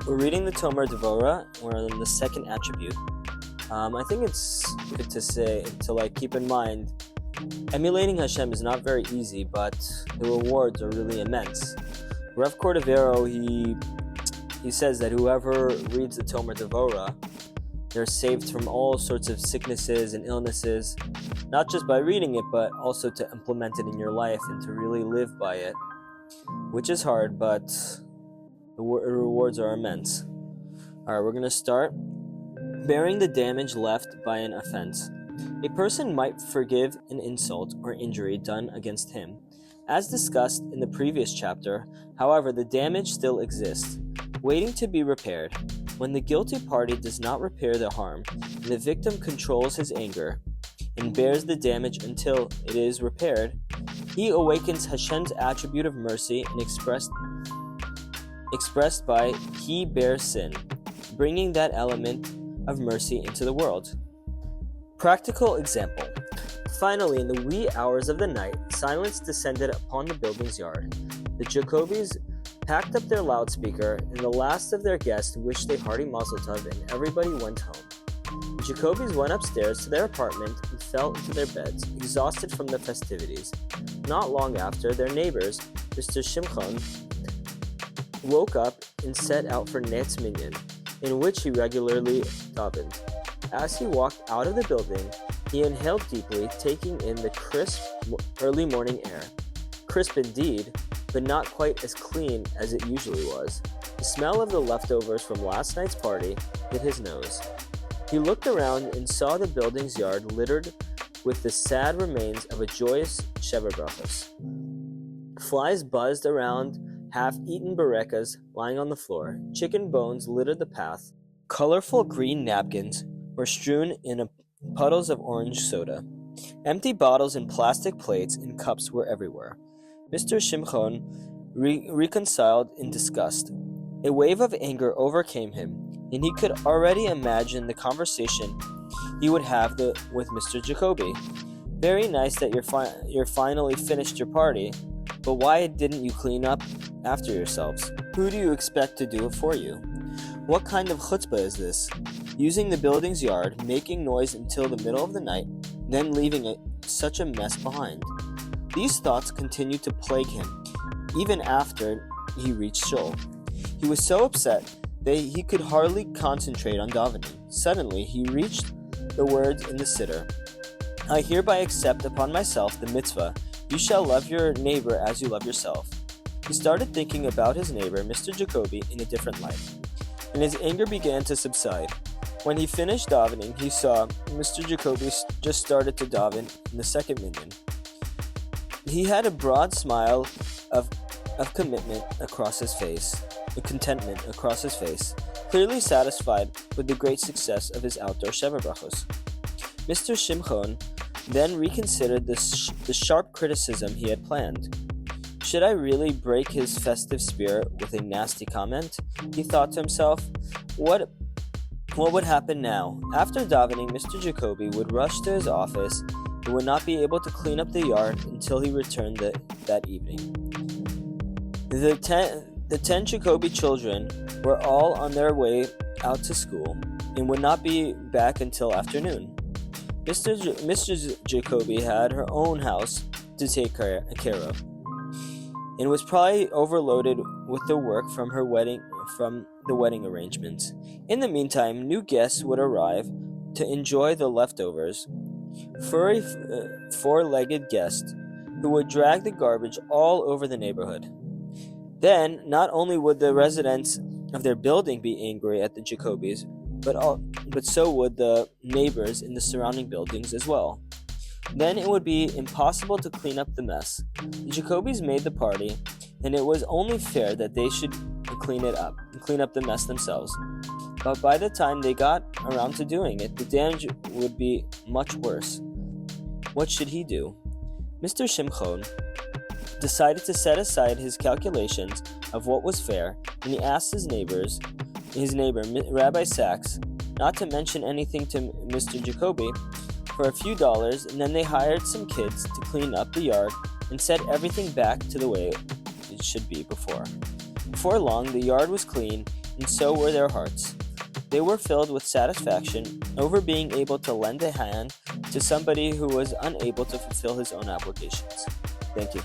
We're reading the Tomer Devorah. We're on the second attribute. I think it's good to keep in mind, emulating Hashem is not very easy, but the rewards are really immense. Rav Cordovero, he says that whoever reads the Tomer Devorah, they're saved from all sorts of sicknesses and illnesses, not just by reading it, but also to implement it in your life and to really live by it, which is hard, but the rewards are immense. Alright, we're going to start. Bearing the damage left by an offense. A person might forgive an insult or injury done against him. As discussed in the previous chapter, however, the damage still exists, waiting to be repaired. When the guilty party does not repair the harm, and the victim controls his anger and bears the damage until it is repaired, he awakens Hashem's attribute of mercy and expressed by he bears sin, bringing that element of mercy into the world. Practical example. Finally, in the wee hours of the night, silence descended upon the building's yard. The Jacobis packed up their loudspeaker, and the last of their guests wished a hearty mazel tov, and everybody went home. The Jacobis went upstairs to their apartment and fell into their beds, exhausted from the festivities. Not long after, their neighbors, Mr. Shimchon, woke up and set out for Netz Minyan, in which he regularly davened. As he walked out of the building, he inhaled deeply, taking in the crisp early morning air. Crisp indeed, but not quite as clean as it usually was. The smell of the leftovers from last night's party hit his nose. He looked around and saw the building's yard littered with the sad remains of a joyous Sheva Brachos. Flies buzzed around half-eaten barekas lying on the floor. Chicken bones littered the path. Colorful green napkins were strewn in puddles of orange soda. Empty bottles and plastic plates and cups were everywhere. Mr. Shimchon reconciled in disgust. A wave of anger overcame him, and he could already imagine the conversation he would have with Mr. Jacoby. Very nice that you're finally finished your party, but why didn't you clean up after yourselves? Who do you expect to do it for you? What kind of chutzpah is this? Using the building's yard, making noise until the middle of the night, then leaving such a mess behind. These thoughts continued to plague him, even after he reached Shul. He was so upset that he could hardly concentrate on davening. Suddenly, he reached the words in the siddur, I hereby accept upon myself the mitzvah, you shall love your neighbor as you love yourself. He started thinking about his neighbor, Mr. Jacoby, in a different light, and his anger began to subside. When he finished davening, he saw Mr. Jacoby just started to daven in the second minyan. He had a broad smile of commitment across his face, a contentment across his face, clearly satisfied with the great success of his outdoor Sheva Brachos. Mr. Shimchon then reconsidered the sharp criticism he had planned. Should I really break his festive spirit with a nasty comment? He thought to himself, what would happen now? After davening, Mr. Jacoby would rush to his office and would not be able to clean up the yard until he returned that evening. The 10 Jacoby children were all on their way out to school and would not be back until afternoon. Mrs. Jacoby had her own house to take care of, and was probably overloaded with the work from the wedding arrangements. In the meantime, new guests would arrive to enjoy the leftovers. Furry, four-legged guests who would drag the garbage all over the neighborhood. Then, not only would the residents of their building be angry at the Jacobis, but so would the neighbors in the surrounding buildings as well. Then it would be impossible to clean up the mess. The Jacobis made the party, and it was only fair that they should clean up the mess themselves. But by the time they got around to doing it, the damage would be much worse. What should he do? Mr. Shimchon decided to set aside his calculations of what was fair, and he asked his neighbor, Rabbi Sachs, not to mention anything to Mr. Jacoby for a few dollars, and then they hired some kids to clean up the yard and set everything back to the way it should be before. Before long, the yard was clean, and so were their hearts. They were filled with satisfaction over being able to lend a hand to somebody who was unable to fulfill his own obligations. Thank you.